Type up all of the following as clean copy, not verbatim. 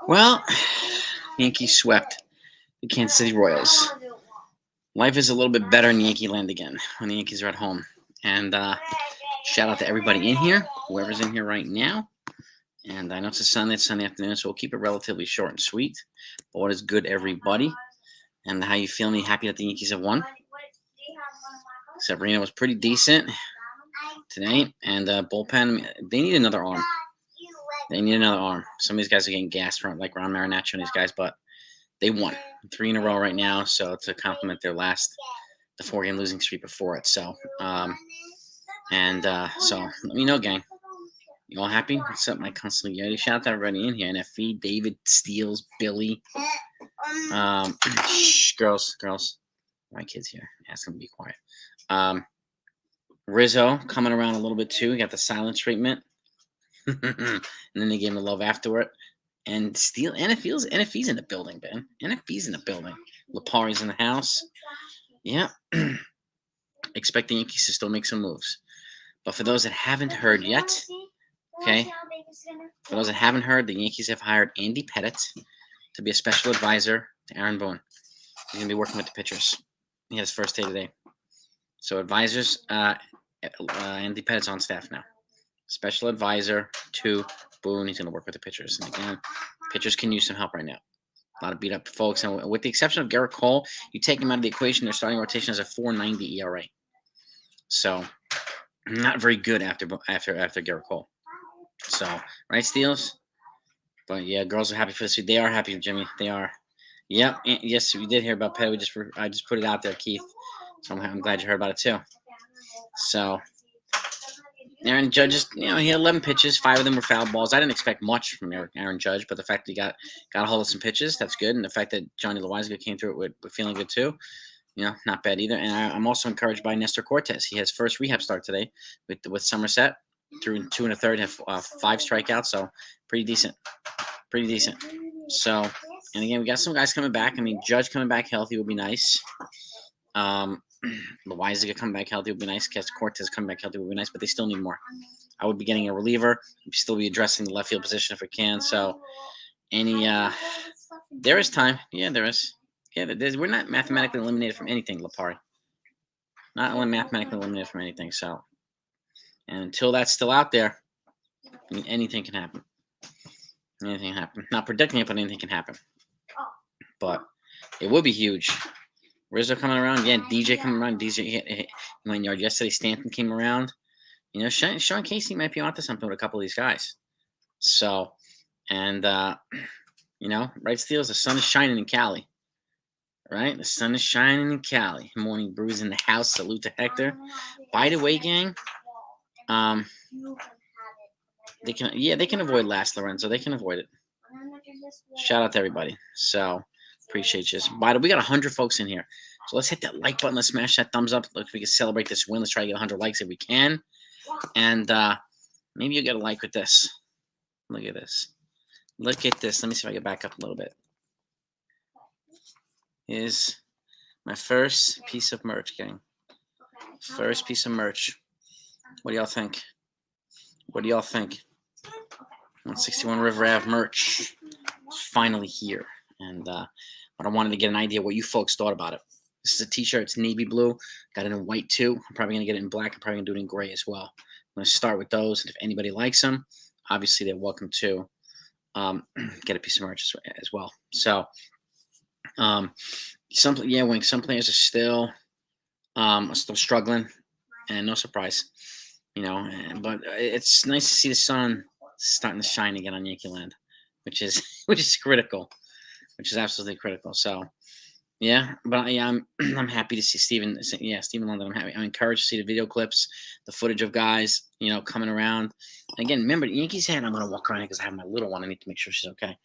Well, Yankees swept the Kansas City Royals. Life is a little bit better in Yankee land again when the Yankees are at home. And shout out to everybody in here, whoever's in here right now. And I know it's a Sunday afternoon, so we'll keep it relatively short and sweet. But what is good, everybody? And how you feeling? You happy that the Yankees have won? Severino was pretty decent today. And Bullpen, they need another arm. Some of these guys are getting gassed from like Ron Marinaccio and these guys, but they won 3 in a row right now. So to compliment the 4-game losing streak before it. So, so let me know, gang. You all happy? What's up, my constantly Yeti? Shout out to everybody in here. NFE, David, Steels, Billy. Girls. My kids here. Ask them to be quiet. Rizzo coming around a little bit too. He got the silent treatment. And then they gave him the love afterward. And Steel, NFE's in the building, man. NFE's in the building. Lapari's in the house. Yeah. Expect the Yankees to still make some moves. But for those that haven't heard yet, okay, for those that haven't heard, the Yankees have hired Andy Pettitte to be a special advisor to Aaron Boone. He's going to be working with the pitchers. He had his first day today. So advisors, Andy Pettitte's on staff now. Special advisor to Boone. He's going to work with the pitchers. And again, pitchers can use some help right now. A lot of beat up folks. And with the exception of Garrett Cole, you take him out of the equation, their starting rotation has a 4.90 ERA. So not very good after Garrett Cole. So, right, Steels? But yeah, girls are happy for this week. They are happy, Jimmy. They are. Yep. Yes, we did hear about Pettitte. I just put it out there, Keith. So I'm glad you heard about it too. So Aaron Judge, he had 11 pitches. 5 of them were foul balls. I didn't expect much from Aaron Judge, but the fact that he got a hold of some pitches, that's good. And the fact that Johnny Loizaga came through it with feeling good too, not bad either. And I'm also encouraged by Nestor Cortez. He has first rehab start today with Somerset. Threw 2 1/3, have 5 strikeouts, so pretty decent. So, and again, we got some guys coming back. I mean, Judge coming back healthy would be nice. Loizaga coming back healthy would be nice. Cortez coming back healthy would be nice, but they still need more. I would be getting a reliever. We'd still be addressing the left field position if we can. So, there is time. Yeah, there is. Yeah, we're not mathematically eliminated from anything, Lapari. Not only mathematically eliminated from anything. So, and until that's still out there, anything can happen. Anything can happen. Not predicting it, but anything can happen. But it would be huge. Rizzo coming around. Yeah, DJ coming around. DJ hit 1 yard yesterday. Stanton came around. Sean Casey might be onto something with a couple of these guys. So, and, right, Steels, the sun is shining in Cali. Right? The sun is shining in Cali. Morning Brews in the house. Salute to Hector. By the way, gang, they can avoid last, Lorenzo. They can avoid it. Shout out to everybody. So, appreciate you. By the way, we got 100 folks in here. So let's hit that like button. Let's smash that thumbs up. Look, we can celebrate this win. Let's try to get 100 likes if we can. And maybe you'll get a like with this. Look at this. Look at this. Let me see if I can back up a little bit. Here's my first piece of merch, gang. First piece of merch. What do y'all think? 161 River Ave merch is finally here. And but I wanted to get an idea what you folks thought about it. This is a t-shirt. It's navy blue. Got it in white too. I'm probably going to get it in black. I'm probably going to do it in gray as well. I'm going to start with those. And if anybody likes them, obviously they're welcome to get a piece of merch as well. So some players are still struggling, and no surprise, but it's nice to see the sun starting to shine again on Yankee land, which is critical, which is absolutely critical. So yeah, but yeah, I'm happy to see Steven London. I'm encouraged to see the video clips, the footage of guys, coming around. And again, remember the Yankees had. I'm gonna walk around because I have my little one. I need to make sure she's okay.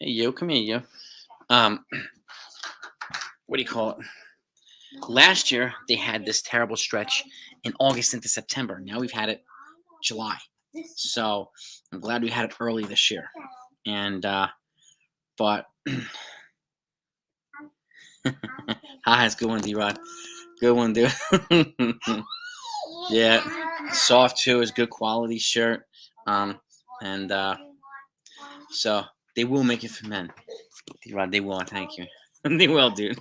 Hey, you, come here, you. What do you call it? Last year, they had this terrible stretch in August into September. Now we've had it July. So I'm glad we had it early this year. And, but, it's a good one, D-Rod. Good one, dude. Yeah, soft too is good quality shirt. And so they will make it for men. D-Rod, they will. Thank you. They will, dude.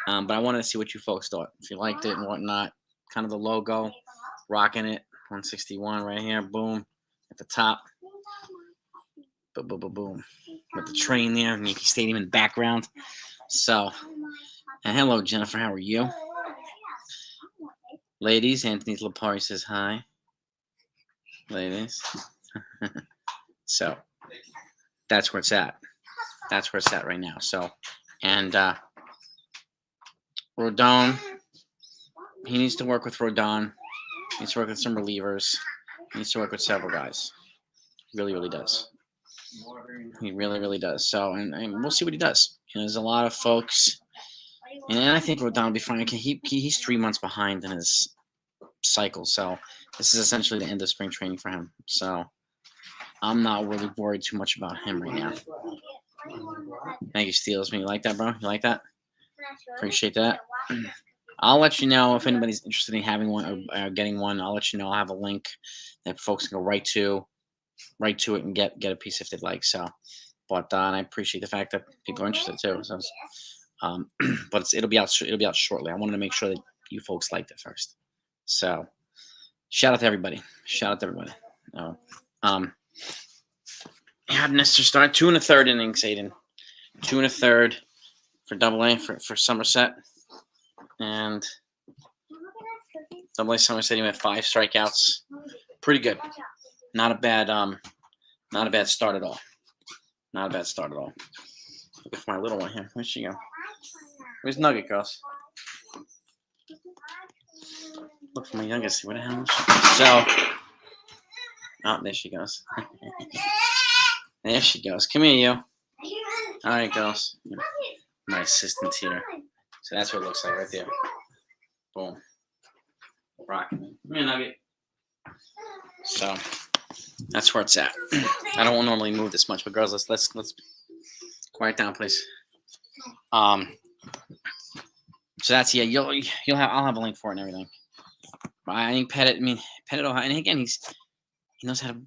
But I wanted to see what you folks thought. If you liked it and whatnot, kind of the logo, rocking it, 161 right here, boom, at the top, boom, boom, boom, boom, with the train there, and Yankee Stadium in the background. So, and hello, Jennifer, how are you? Ladies, Anthony Lapari says hi. Ladies. So, that's where it's at. That's where it's at right now. So, and Rodon, he needs to work with Rodon. He needs to work with some relievers. He needs to work with several guys. He really, really does. He really, really does. So, and we'll see what he does. You know, there's a lot of folks, and I think Rodon will be fine. He's 3 months behind in his cycle, so this is essentially the end of spring training for him. So, I'm not really worried too much about him right now. Thank you, Steelers. You like that, bro? You like that? Appreciate that. I'll let you know if anybody's interested in having one or getting one. I'll let you know. I'll have a link that folks can go right to it and get a piece if they'd like. So, but and I appreciate the fact that people are interested too. So, but it'll be out shortly. I wanted to make sure that you folks liked it first. So, shout out to everybody. Had Nestor start 2 1/3 innings, Aiden. 2 1/3 for Double-A for Somerset, and Double-A Somerset he had 5 strikeouts. Pretty good. Not a bad start at all. Look at my little one here. Where'd she go? Where's Nugget, girls? Look for my youngest. Where the hell is she? So, oh, there she goes. There she goes. Come here, you. All right, girls. My assistant here. So that's what it looks like right there. Boom. Rocking it. Come here, Nugget. So that's where it's at. I don't normally move this much, but girls, let's quiet down, please. So that's I'll have a link for it and everything. But I think Pettitte, and again, he knows how to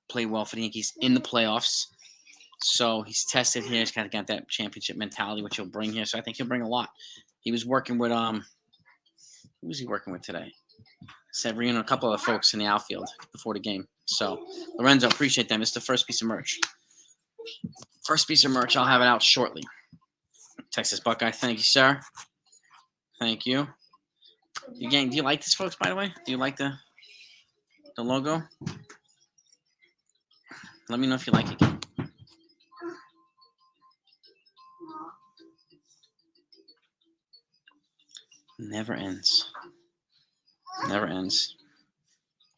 play well for the Yankees in the playoffs. So he's tested here. He's kind of got that championship mentality, which he'll bring here. So I think he'll bring a lot. He was working with who was he working with today? Severino, a couple of folks in the outfield before the game. So Lorenzo, appreciate them. It's the first piece of merch. I'll have it out shortly. Texas Buckeye, thank you, sir. Thank you. Do you like this, folks? By the way, do you like the logo? Let me know if you like it. Never ends.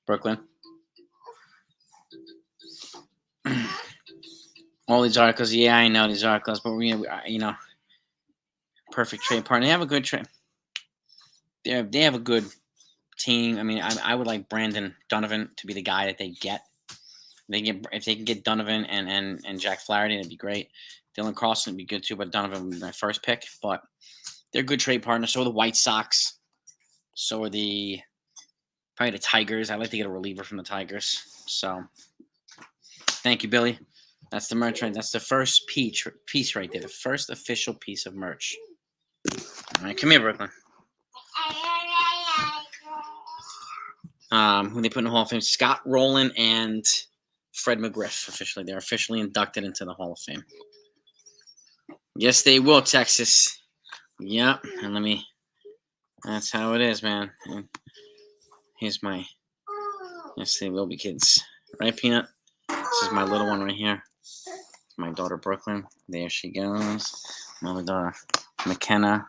Brooklyn. All these articles. Yeah, I know these articles, but perfect trade partner. They have a good trade. They have a good team. I mean, I would like Brandon Donovan to be the guy that they get. If they can get Donovan and Jack Flaherty, that'd be great. Dylan Carlson would be good too, but Donovan would be my first pick. But they're good trade partners. So are the White Sox. So are probably the Tigers. I'd like to get a reliever from the Tigers. So thank you, Billy. That's the merch right. That's the first piece right there. The first official piece of merch. All right, come here, Brooklyn. Who they put in the Hall of Fame? Scott Rowland and Fred McGriff officially. They're officially inducted into the Hall of Fame. Yes, they will, Texas. Yep. And that's how it is, man. And here's yes, they will be, kids. Right, Peanut? This is my little one right here. It's my daughter, Brooklyn. There she goes. My other daughter, McKenna.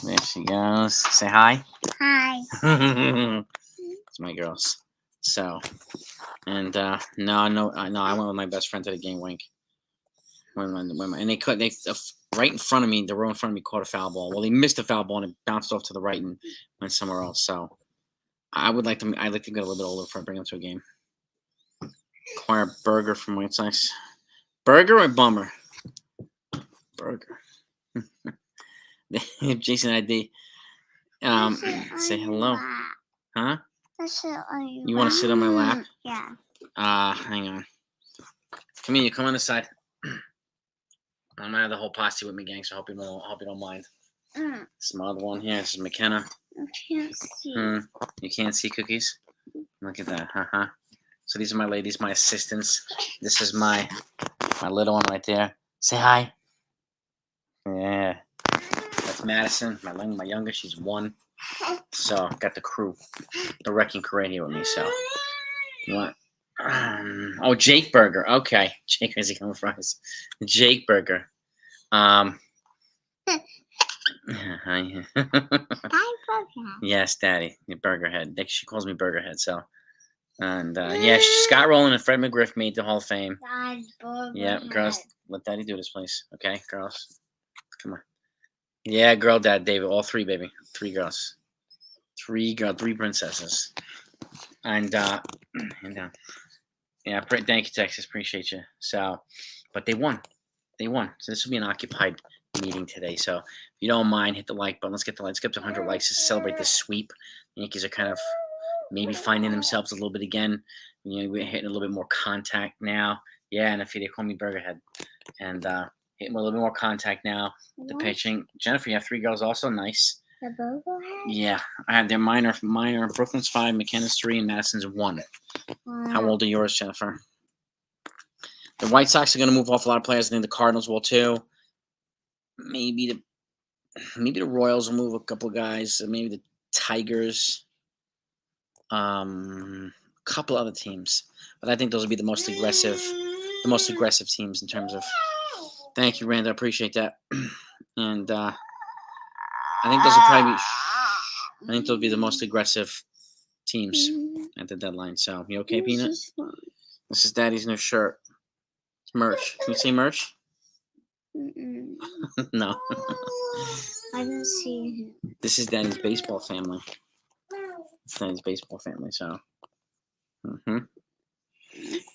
There she goes. Say hi. Hi. It's my girls. So, and no, I went with my best friend to the game, Wink. And they right in front of me, the row in front of me caught a foul ball. Well, he missed a foul ball and it bounced off to the right and went somewhere else. So, I'd like to get a little bit older before I bring them to a game. Acquire Burger from White Sox. Burger or Bummer? Burger. Jason ID. Say hello. Huh? You want to sit on my lap? Yeah. Hang on. Come here. You come on this side. I'm gonna have the whole posse with me, gang. So I hope you don't mind. This is my other one here. This is McKenna. I can't see. You can't see Cookies? Look at that. So these are my ladies, my assistants. This is my little one right there. Say hi. Yeah. That's Madison, my youngest. She's 1. So got the crew, the wrecking crew right here with me. So you want? Oh, Jake Burger. Okay, Jake, where's he coming from? Jake Burger. Yes, Daddy, your Burgerhead. She calls me Burgerhead. So, and yeah, Scott Rowland and Fred McGriff made the Hall of Fame. Yeah, girls, let Daddy do this, please. Okay, girls, come on. Yeah, girl, Dad, David, all 3, baby, 3 girls, 3 princesses, and yeah, thank you, Texas, appreciate you. So, but they won. So this will be an occupied meeting today. So if you don't mind, hit the like button. Let's get to 100 likes to celebrate this sweep. The Yankees are kind of maybe finding themselves a little bit again. We're hitting a little bit more contact now. Yeah, and if they call me Burgerhead, and hitting a little bit more contact now. The pitching, Jennifer, you have 3 girls also. Nice. The Burgerhead? Yeah, I have their minor. Brooklyn's 5, McKenna's 3, and Madison's 1. How old are yours, Jennifer? The White Sox are going to move off a lot of players. I think the Cardinals will too. Maybe the Royals will move a couple guys. Maybe the Tigers. Couple other teams, but I think those will be the most aggressive teams in terms of. Thank you, Rand. I appreciate that. And I think those will probably be. I think they'll be the most aggressive teams at the deadline. So, you okay, Peanut? This is Daddy's new shirt. It's merch. Can you see merch? No. I don't see him. This is Daddy's baseball family. It's Daddy's baseball family. So.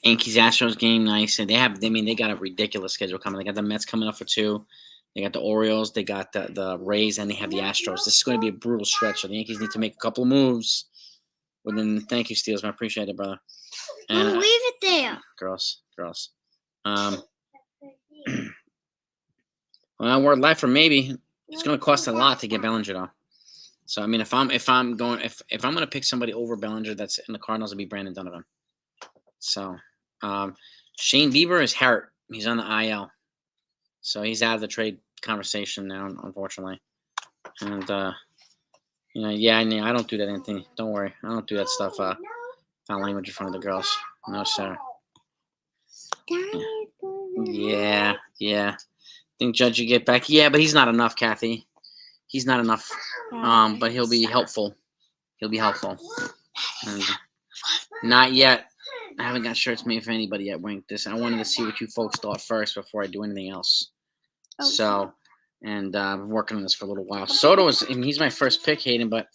Yankees Astros game, nice. And they got a ridiculous schedule coming. They got the Mets coming up for 2. They got the Orioles, they got the Rays, and they have the Astros. This is going to be a brutal stretch. So the Yankees need to make a couple of moves. Thank you, Steels. I appreciate it, brother. And leave it there. Girls. Well, word life for maybe. It's going to cost a lot to get Bellinger though. So I mean, if I'm going to pick somebody over Bellinger that's in the Cardinals, it'll be Brandon Donovan. So Shane Bieber is hurt. He's on the IL. So he's out of the trade conversation now, unfortunately. And I don't do that, Anthony. Don't worry. I don't do that stuff. Foul language in front of the girls. No, sir. Yeah. Think Judge you get back. Yeah, but he's not enough, Kathy. He's not enough. But he'll be helpful. And not yet. I haven't got shirts made for anybody yet, Wink. I wanted to see what you folks thought first before I do anything else. Okay. So, and I've been working on this for a little while. Soto he's my first pick, Hayden, but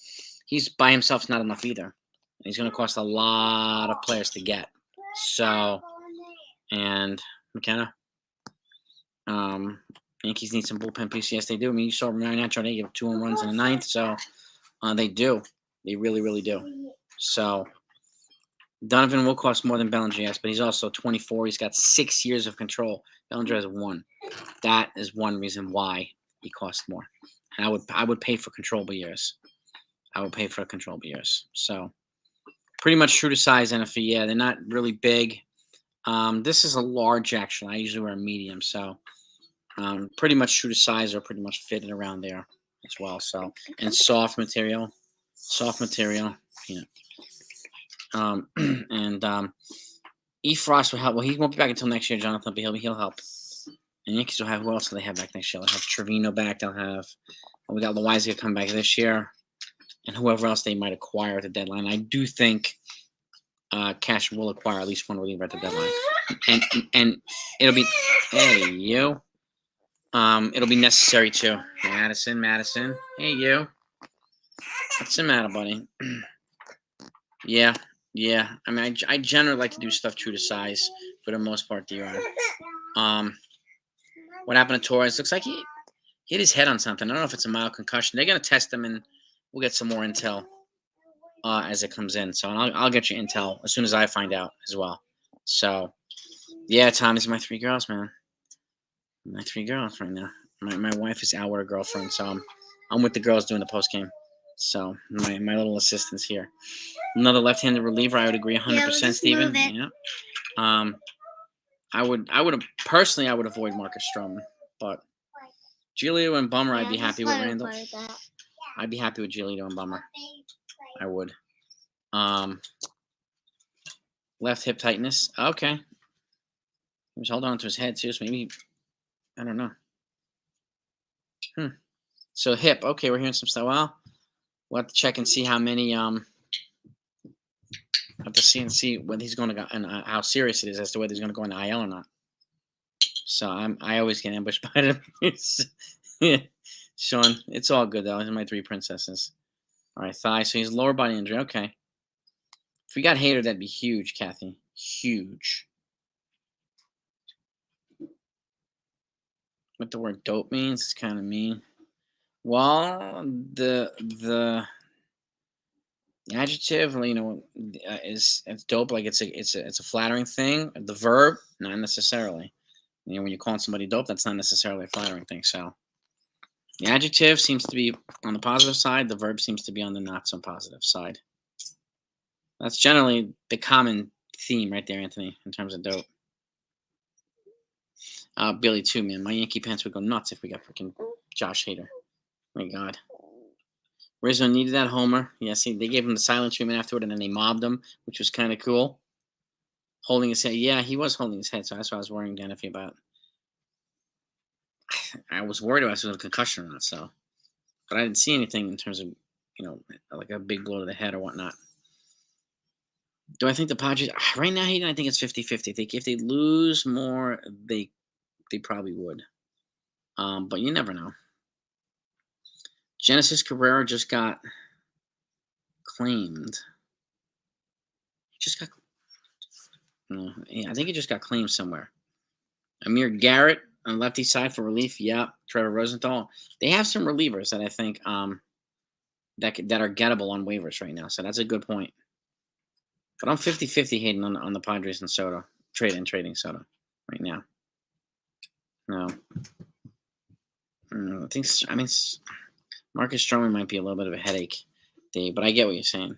he's by himself not enough either. He's going to cost a lot of players to get. So, and McKenna, Yankees need some bullpen pieces. Yes, they do. I mean, you saw Mariano, they give 2 home runs in the 9th. So, they do. They really, really do. So, Donovan will cost more than Bellinger, yes, but he's also 24. He's got 6 years of control. Bellinger has 1. That is one reason why he costs more. And I would pay for controllable years. So pretty much true to size NFE. Yeah, they're not really big. This is a large actually. I usually wear a medium, so pretty much true to size or pretty much fitted around there as well. So and soft material. You know. E. Frost will help. Well, he won't be back until next year, Jonathan, but he'll help. And Yankees will have, who else do they have back next year? They'll have Severino back. They'll have, we got Loaiza come back this year. And whoever else they might acquire at the deadline. I do think Cash will acquire at least one reliever at the deadline. And it'll be, hey, you. It'll be necessary too. Madison. Hey, you. What's the matter, buddy? Yeah. I mean, I generally like to do stuff true to size for the most part, D-Rod. What happened to Torres? Looks like he hit his head on something. I don't know if it's a mild concussion. They're going to test him, and we'll get some more intel as it comes in. So I'll get you intel as soon as I find out as well. So, yeah, Tom, these are my 3 girls, man. My 3 girls right now. My wife is out with her girlfriend, so I'm with the girls doing the post game. So my little assistants here. Another left-handed reliever. I would agree 100%, Steven. move it. Yeah. I would personally I would avoid Marcus Stroman, but Giolito and Bummer I'd be happy with Randall. I'd be happy with Giolito and Bummer. I would. Left hip tightness. Okay. He was holding on to his head too, so maybe I don't know. So hip. Okay, we're hearing some stuff. Well, we'll have to check and see how many. Have to see and see whether he's going to go and how serious it is as to whether he's going to go in the IL or not. So I always get ambushed by them. Sean, it's all good though. These are my 3 princesses. All right, thigh. So he's lower body injury. Okay. If we got Hader, that'd be huge, Kathy. Huge. What the word dope means? It's kind of mean. Well, the adjective, is it's dope. Like it's a flattering thing. The verb, not necessarily. When you're calling somebody dope, that's not necessarily a flattering thing. So the adjective seems to be on the positive side. The verb seems to be on the not so positive side. That's generally the common theme right there, Anthony, in terms of dope. Billy too, man. My Yankee pants would go nuts if we got freaking Josh Hader. My God. Rizzo needed that homer. Yeah, see, they gave him the silent treatment afterward, and then they mobbed him, which was kind of cool. Holding his head. Yeah, he was holding his head, so that's what I was worrying Denify about. I was worried about if it was a concussion or not, so. But I didn't see anything in terms of, like a big blow to the head or whatnot. Do I think the Padres right now, Hayden? I think it's 50-50. If they lose more, they probably would. But you never know. Genesis Cabrera just got claimed. I think he just got claimed somewhere. Amir Garrett on lefty side for relief. Yeah, Trevor Rosenthal. They have some relievers that I think that are gettable on waivers right now. So that's a good point. But I'm 50-50 Hayden on the Padres and Soto. Trading Soto right now. No. I mean, Marcus Stroman might be a little bit of a headache, Dave, but I get what you're saying.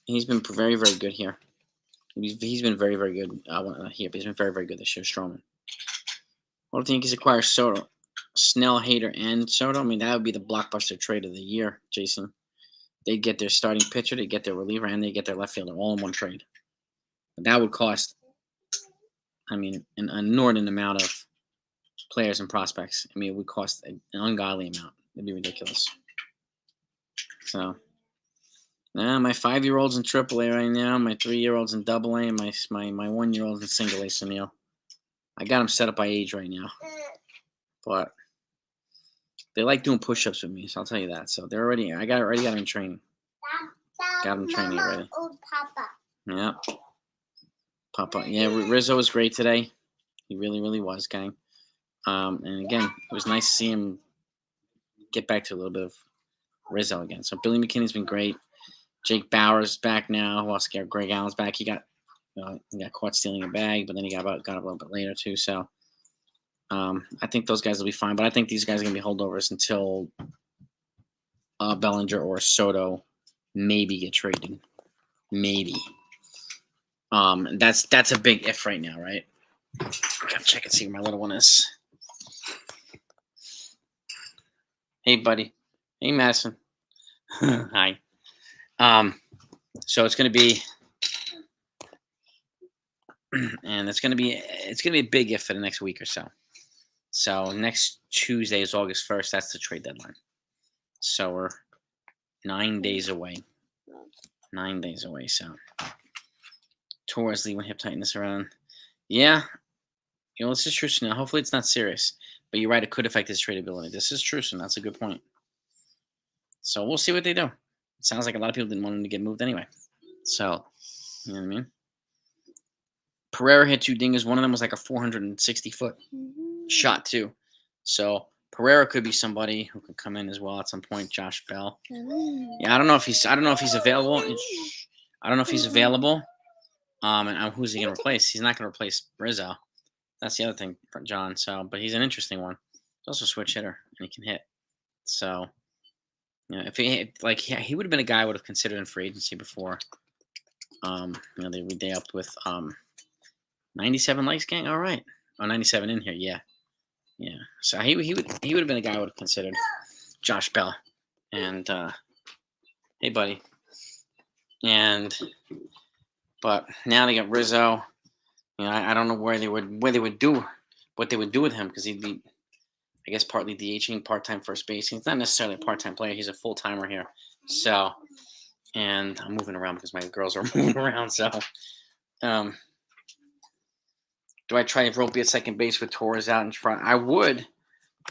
He's been very, very good here. He's been very, very good here, but he's been very, very good this year, Stroman. What do you think he's acquired Soto? Snell, Hader, and Soto? I mean, that would be the blockbuster trade of the year, Jason. They'd get their starting pitcher, they'd get their reliever, and they'd get their left fielder all in one trade. But that would cost, an inordinate amount of players and prospects. I mean, it would cost an ungodly amount. It'd be ridiculous. So, my 5-year-old's in AAA right now. My 3-year-old's in AA, and my 1-year-old's in Single A. Sunil. I got them set up by age right now, but they like doing push-ups with me. So I'll tell you that. So they're already. I already got them in training. Got them training already. Yeah, Papa. Yeah, Rizzo was great today. He really, really was, gang. And again, it was nice to see him get back to a little bit of Rizzo again. So Billy McKinney's been great. Jake Bauer's back now. Who else? Greg Allen's back. He got caught stealing a bag, but then he got up a little bit later too. So I think those guys will be fine. But I think these guys are gonna be holdovers until Bellinger or Soto maybe get traded. Maybe. That's a big if right now, right? I gotta check and see where my little one is. Hey, buddy. Hey, Madison. Hi. So it's gonna be, and it's gonna be a big if for the next week or so. So next Tuesday is August 1st. That's the trade deadline. So we're 9 days away. 9 days away. So Torres leaving hip tightness around. Yeah. This is true. So now, hopefully it's not serious. But you're right, it could affect his tradability. This is true, so that's a good point. So we'll see what they do. It sounds like a lot of people didn't want him to get moved anyway. So, you know what I mean? Pereira hit 2 dingers. One of them was like a 460-foot shot, too. So Pereira could be somebody who could come in as well at some point. Josh Bell. Yeah, I don't know if he's available. I don't know if he's available. And who's he going to replace? He's not going to replace Rizzo. That's the other thing, John. So, but he's an interesting one. He's also a switch hitter, and he can hit. So, if he would have been a guy I would have considered in free agency before. They upped with 97 likes, gang. All right, 97 in here. Yeah. So he would have been a guy I would have considered. Josh Bell, and hey, buddy, but now they got Rizzo. I don't know what they would do with him, because he'd be, I guess, partly DHing, part-time first base. He's not necessarily a part-time player. He's a full-timer here. So, and I'm moving around because my girls are moving around. So, do I try Ropey at second base with Torres out in front? I would,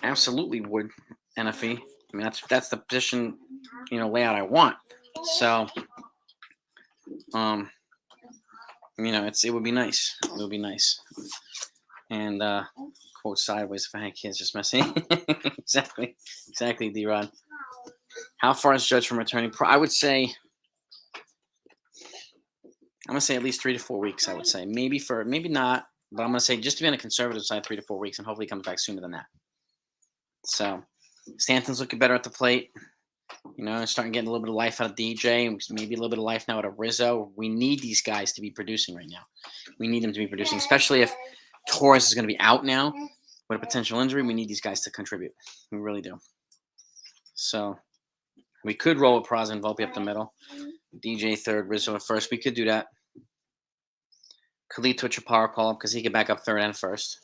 absolutely would, NFE. I mean, that's the position, layout I want. So, it would be nice. It would be nice. And quote sideways if I had kids, just messing. Exactly, D-Rod. How far is Judge from returning? I would say, I'm gonna say at least 3 to 4 weeks. I would say maybe not, but I'm gonna say, just to be on the conservative side, 3 to 4 weeks, and hopefully he comes back sooner than that. So Stanton's looking better at the plate. Starting getting a little bit of life out of DJ, and maybe a little bit of life now out of Rizzo. We need these guys to be producing right now. We need them to be producing, especially if Torres is going to be out now with a potential injury. We need these guys to contribute. We really do. So we could roll with Peraza and Volpe up the middle. DJ third, Rizzo at first. We could do that. Could lead to a Chaparro call up because he could back up third and first.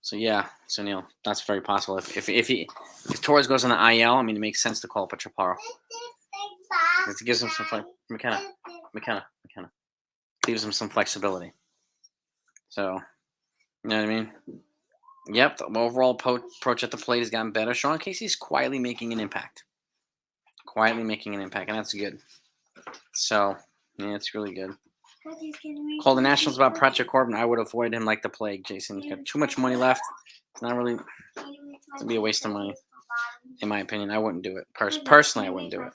So yeah, Neil, that's very possible. If Torres goes on the IL, I mean, it makes sense to call up a Chaparro. It gives him some McKenna. Gives him some flexibility. So, you know what I mean? Yep, the overall approach at the plate has gotten better. Sean Casey's quietly making an impact. And that's good. So, yeah, it's really good. Call the Nationals about Pettitte Corbin. I would avoid him like the plague, Jason. He's got too much money left. It's not really. It'd be a waste of money, in my opinion. I wouldn't do it. Personally, I wouldn't do it.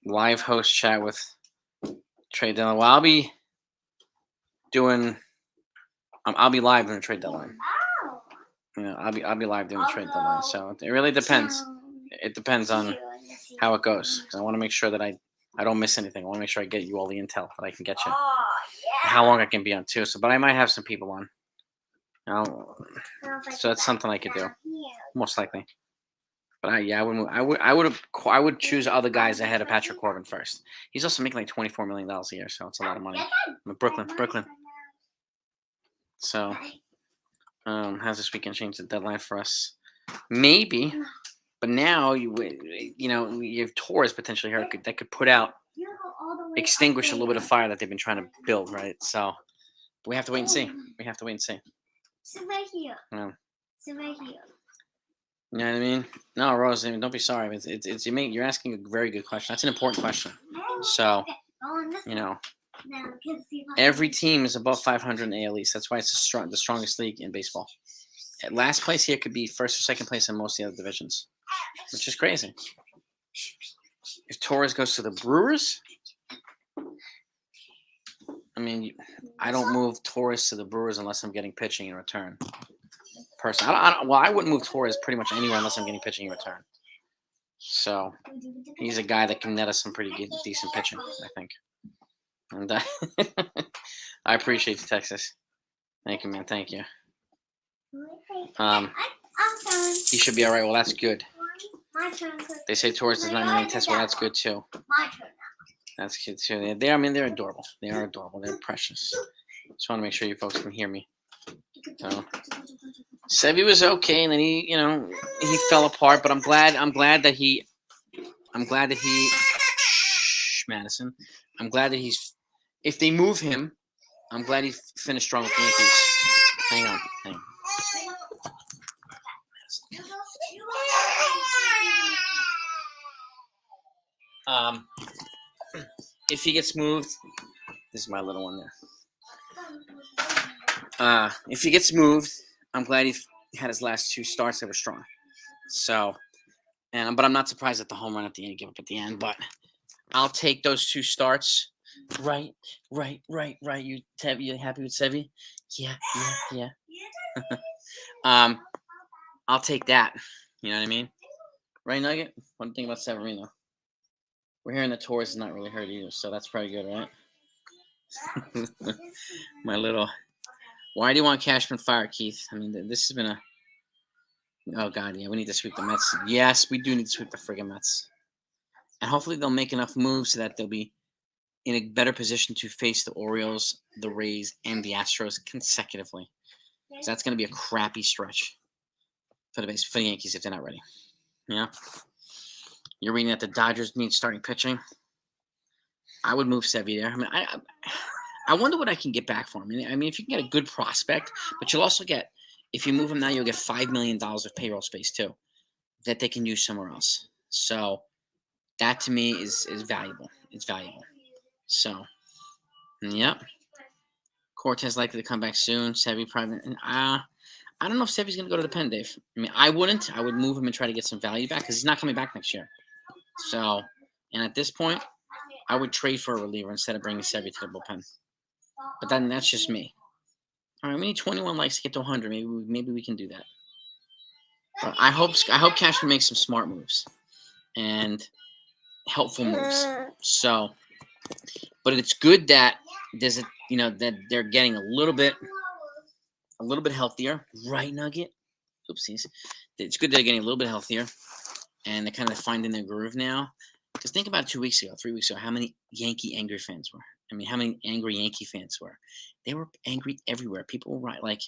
Live host chat with trade deadline. Well, I'll be live during the trade deadline. I'll be live during the trade deadline. So it really depends. It depends on how it goes. Because I want to make sure that I don't miss anything. I want to make sure I get you all the intel that I can get you. How long I can be on too. So, but I might have some people on. So that's something I could do, most likely. But I would choose other guys ahead of Pettitte Corbin first. He's also making like $24 million a year, so it's a lot of money. Brooklyn. So, how's this weekend changed the deadline for us? Maybe, but now you have Torres potentially here that could extinguish a little bit of fire that they've been trying to build, right? So we have to wait and see. Sit right here. Yeah. Sit right here. You know what I mean? No, Rose, don't be sorry. You're asking a very good question. That's an important question. So, every team is above 500 in AL East. That's why it's the strongest league in baseball. At last place here could be first or second place in most of the other divisions, which is crazy. If Torres goes to the Brewers, I mean, I don't move Torres to the Brewers unless I'm getting pitching in return. Personally, I wouldn't move Torres pretty much anywhere unless I'm getting pitching in return. So he's a guy that can net us some pretty good, decent pitching, I think. And I appreciate you, Texas. Thank you, man. Thank you. He should be all right. Well, that's good. They say Torres does not need any test. Well, that's good too. That's good too. They're adorable. They are adorable. They're precious. Just want to make sure you folks can hear me. So, Sevy was okay, and then he fell apart. But I'm glad that he. Shh, Madison. I'm glad that he's. If they move him, I'm glad he finished strong with the Yankees. Hang on. If he gets moved, this is my little one there. If he gets moved, I'm glad he had his last 2 starts that were strong. So, but I'm not surprised at the home run at the end, give up at the end. But I'll take those 2 starts. Right. You happy with Sevy? Yeah. I'll take that. You know what I mean? Right, Nugget? What do you think about Severino? We're hearing the Taurus is not really hurt either, so that's probably good, right? My little. Why do you want Cashman fired, Keith? I mean, this has been a. Oh God, yeah, we need to sweep the Mets. Yes, we do need to sweep the friggin' Mets, and hopefully they'll make enough moves so that they'll be in a better position to face the Orioles, the Rays, and the Astros consecutively. So that's going to be a crappy stretch for the Yankees if they're not ready. Yeah, you're reading that the Dodgers need starting pitching. I would move Sevy there. I mean, I wonder what I can get back for him. I mean, if you can get a good prospect, but you'll also get, if you move him now, you'll get $5 million of payroll space too, that they can use somewhere else. So that to me is valuable. It's valuable. So, yep. Cortez likely to come back soon. Sevy probably. I don't know if Sevy's going to go to the pen, Dave. I mean, I wouldn't. I would move him and try to get some value back because he's not coming back next year. So, and at this point, I would trade for a reliever instead of bringing Sevy to the bullpen. But then that's just me. All right, we need 21 likes to get to 100. Maybe we can do that. But I hope Cashman makes some smart moves and helpful moves. So, but it's good that there's that they're getting a little bit healthier, right, Nugget? Oopsies. It's good they're getting a little bit healthier, and they're kind of finding their groove now. Because think about 2 weeks ago, 3 weeks ago, how many Yankee angry fans were? I mean, how many angry Yankee fans were? They were angry everywhere. People were like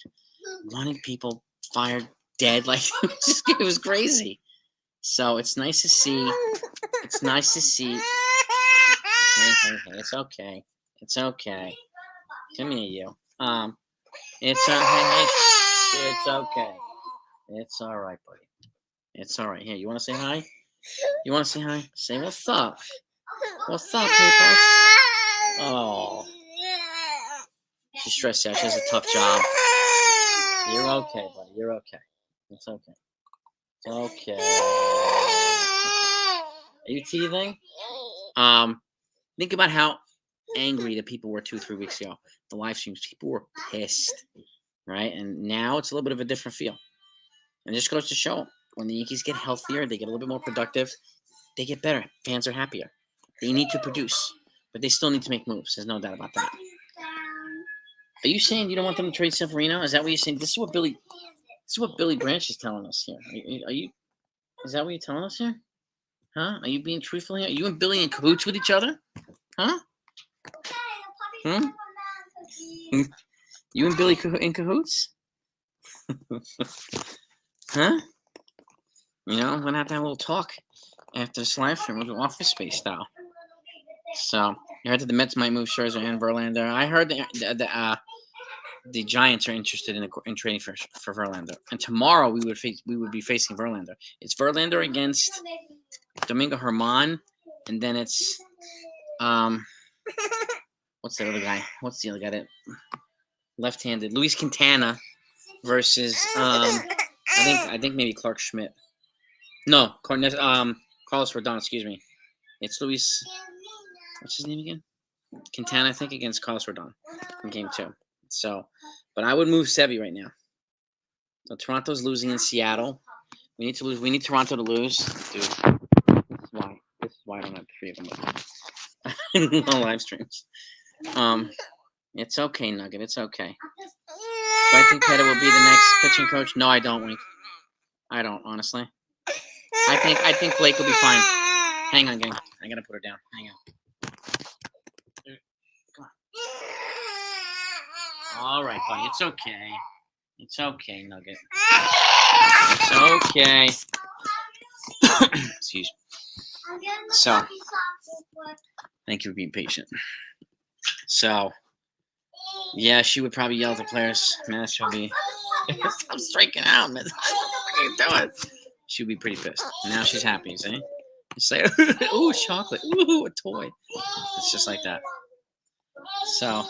wanting people fired, dead. Like it was crazy. So it's nice to see. It's nice to see. Hey, it's okay. It's okay. Come here, you. It's it's okay. It's all right, buddy. It's all right. Here, you want to say hi? You want to say hi? Say what's up. What's up, people? Oh. She's stressed out. She has a tough job. You're okay, buddy. You're okay. It's okay. It's okay. Are you teething? Think about how angry the people were 2-3 weeks ago. The live streams, people were pissed, right? And now it's a little bit of a different feel. And it just goes to show when the Yankees get healthier, they get a little bit more productive, they get better. Fans are happier. They need to produce, but they still need to make moves. There's no doubt about that. Are you saying you don't want them to trade Severino? Is that what you're saying? This is what Billy Branch is telling us here. Are you? Is that what you're telling us here? Huh? Are you being truthful here? Are you and Billy in cahoots with each other? Huh? Hmm? You and Billy in cahoots? Huh? You know, I'm gonna have to have a little talk after this live stream. We'll do Office Space style. So you heard that the Mets might move Scherzer and Verlander. I heard the Giants are interested in trading for Verlander. And tomorrow we would be facing Verlander. It's Verlander against Domingo Germán, and then it's what's the other guy? What's the other guy that left-handed? Luis Quintana versus I think maybe Clark Schmidt. No, Carlos Rodon, excuse me. It's Luis. What's his name again? Quintana, I think, against Carlos Rodon in game 2. So, but I would move Sevy right now. So Toronto's losing in Seattle. We need to lose. We need Toronto to lose, dude. This is why I don't have 3 of them on live streams. It's okay, Nugget. It's okay. Do I think Pettitte will be the next pitching coach? No, I don't, Wink. I don't, honestly. I think Blake will be fine. Hang on, gang. I gotta put her down. Hang on. Come on. All right, buddy. It's okay. It's okay, Nugget. It's okay. Excuse me. So, thank you for being patient. So, yeah, she would probably yell at the players. Man, she'll be. Stop striking out, man. What are you doing? She'd be pretty pissed. Now she's happy, see? It's like, ooh, chocolate. Ooh, a toy. It's just like that. So,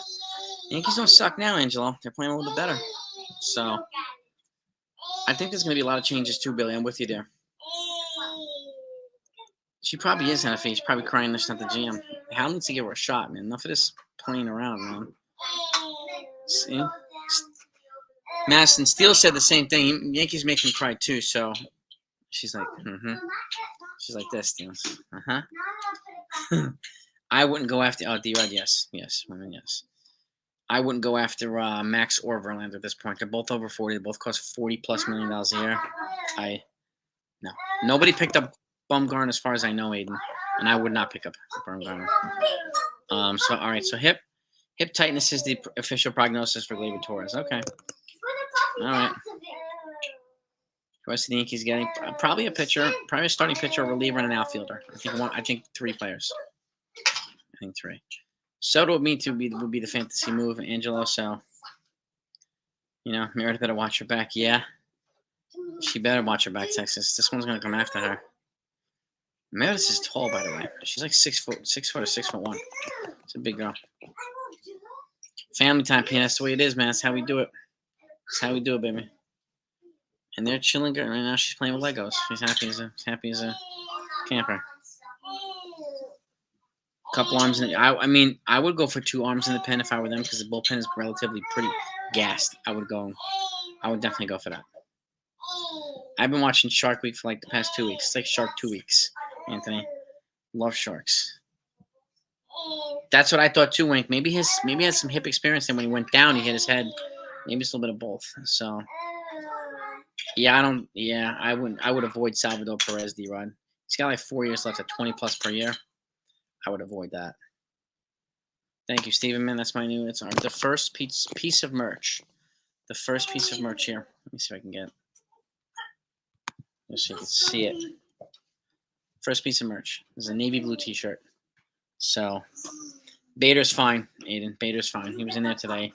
Yankees don't suck now, Angelo. They're playing a little bit better. So, I think there's going to be a lot of changes too, Billy. I'm with you there. She probably is NFA. She's probably crying this at the GM. Hal needs to give her a shot, man. Enough of this playing around, man. See? Madison Steele said the same thing. Yankees make him cry too, so she's like, She's like this, Steele. I wouldn't go after D-Rod, yes. Women, yes. I wouldn't go after Max or Verlander at this point. They're both over 40. They both cost $40+ million a year. No. Nobody picked up Bumgarner as far as I know, Aiden. And I would not pick up Bumgarner. So all right, so hip tightness is the official prognosis for Gleyber Torres. Okay. All right. Rest of the Yankees getting probably a pitcher, probably a starting pitcher, a reliever, and an outfielder. I think 3 players. I think 3. Soto would be the fantasy move, Angelo. So, Meredith better watch her back. Yeah, she better watch her back, Texas. This one's gonna come after her. Meredith is tall, by the way. She's like 6 foot or 6'1". It's a big girl. Family time, P. That's the way it is, man. That's how we do it. That's how we do it, baby. And they're chilling good right now. She's playing with Legos. She's happy as a camper. Couple arms in. I would go for 2 arms in the pen if I were them because the bullpen is relatively pretty gassed. I would definitely go for that. I've been watching Shark Week for like the past 2 weeks. It's like Shark 2 weeks, Anthony. Love sharks. That's what I thought too, Wink. Maybe he had some hip experience, and when he went down, he hit his head. Maybe it's a little bit of both. So, I would avoid Salvador Perez, D-Rod. He's got like 4 years left at 20+ per year. I would avoid that. Thank you, Steven, man. That's my new. It's the first piece of merch. The first piece of merch here. Let me see if I can get it. Just so you can see it. First piece of merch. This is a navy blue T-shirt. So, Bader's fine, Aiden. Bader's fine. He was in there today.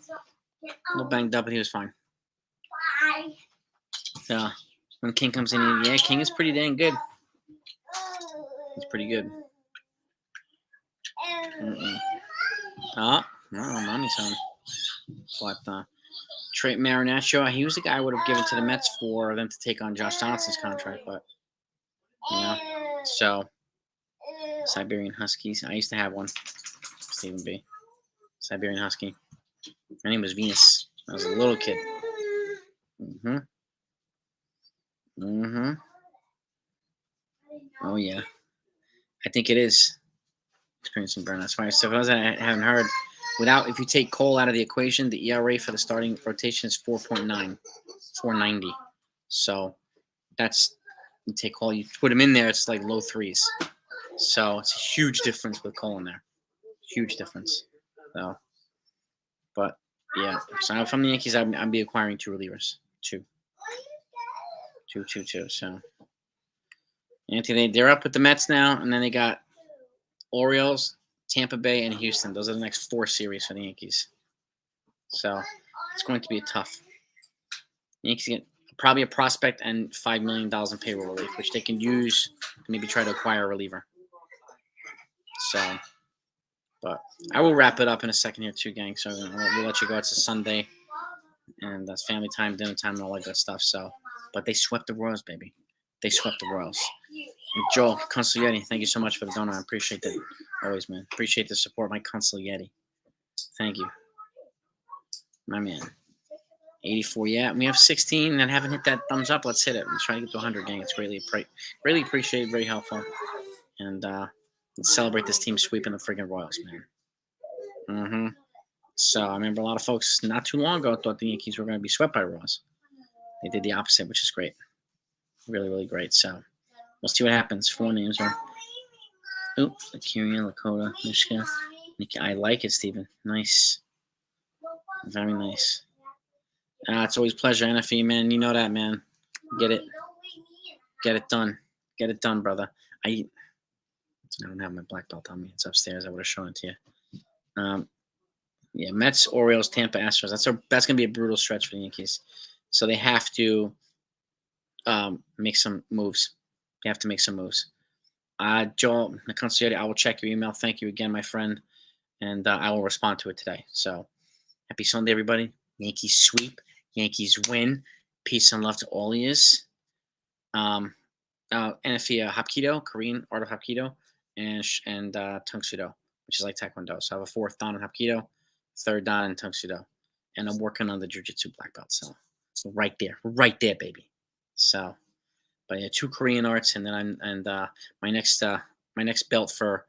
A little banged up, but he was fine. So, when King comes in, King is pretty dang good. He's pretty good. No, mommy's home. But Trey Marinaccio, he was the guy I would have given to the Mets for them to take on Josh Donaldson's contract, but so Siberian Huskies. I used to have one. Stephen B. Siberian Husky. My name was Venus. I was a little kid. Oh yeah. I think it is experiencing burnout. That's why I haven't heard. If you take Cole out of the equation, the ERA for the starting rotation is 4.9, 4.90. So you take Cole, you put him in there, it's like low 3s. So it's a huge difference with Cole in there. Huge difference. So, but yeah. So if I'm the Yankees, I'd be acquiring 2 relievers. 2. So Anthony, they're up with the Mets now, and then they got Orioles, Tampa Bay, and Houston. Those are the next 4 series for the Yankees. So it's going to be tough. The Yankees get probably a prospect and $5 million in payroll relief, which they can use to maybe try to acquire a reliever. So, but I will wrap it up in a second here too, gang. So we'll let you go. It's a Sunday, and that's family time, dinner time, and all that good stuff. So, but they swept the Royals, baby. They swept the Royals. And Joel Consiglietti, thank you so much for the donor. I appreciate that. Always, man. Appreciate the support, my Consiglietti. Thank you. My man. 84, yeah. We have 16 that haven't hit that thumbs up. Let's hit it. Let's try to get to 100, gang. It's greatly appreciated, very helpful. And let's celebrate this team sweeping the friggin' Royals, man. So I remember a lot of folks not too long ago thought the Yankees were going to be swept by Royals. They did the opposite, which is great. Really, really great. So we'll see what happens. 4 names are. Akira, Lakota, Mishka. I like it, Steven. Nice. Very nice. It's always a pleasure, NFE, man. You know that, man. Get it. Get it done. Get it done, brother. I don't have my black belt on me. It's upstairs. I would have shown it to you. Yeah, Mets, Orioles, Tampa, Astros. That's going to be a brutal stretch for the Yankees. So they have to make some moves. They have to make some moves. Joel, the Consigliere, I will check your email. Thank you again, my friend. And I will respond to it today. So happy Sunday, everybody. Yankees sweep. Yankees win. Peace and love to all of yous. Anafia Hapkido, Korean art of Hapkido, and Tung Sudo, which is like Taekwondo. So I have a fourth Dan in Hapkido, third Dan in Tung Sudo, and I'm working on the Jiu-Jitsu black belt. So right there, baby. So, but yeah, two Korean arts, and then my next belt for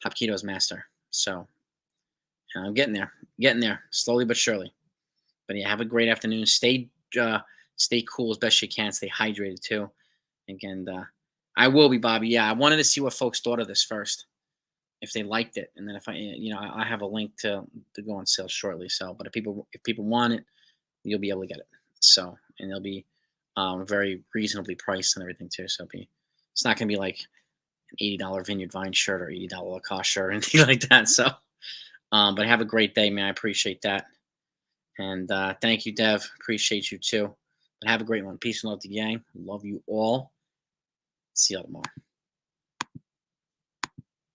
Hapkido is master. So I'm getting there, slowly but surely. But yeah, have a great afternoon. Stay cool as best you can. Stay hydrated too. Again, I will be, Bobby. Yeah, I wanted to see what folks thought of this first, if they liked it, and then if I have a link to go on sale shortly. So, but if people want it, you'll be able to get it. So, and they'll be very reasonably priced and everything too. So, it's not going to be like an $80 Vineyard Vine shirt or $80 Lacoste shirt or anything like that. So, but have a great day, man. I appreciate that, and thank you, Dev. Appreciate you too. But have a great one. Peace and love to the gang. Love you all. See y'all tomorrow.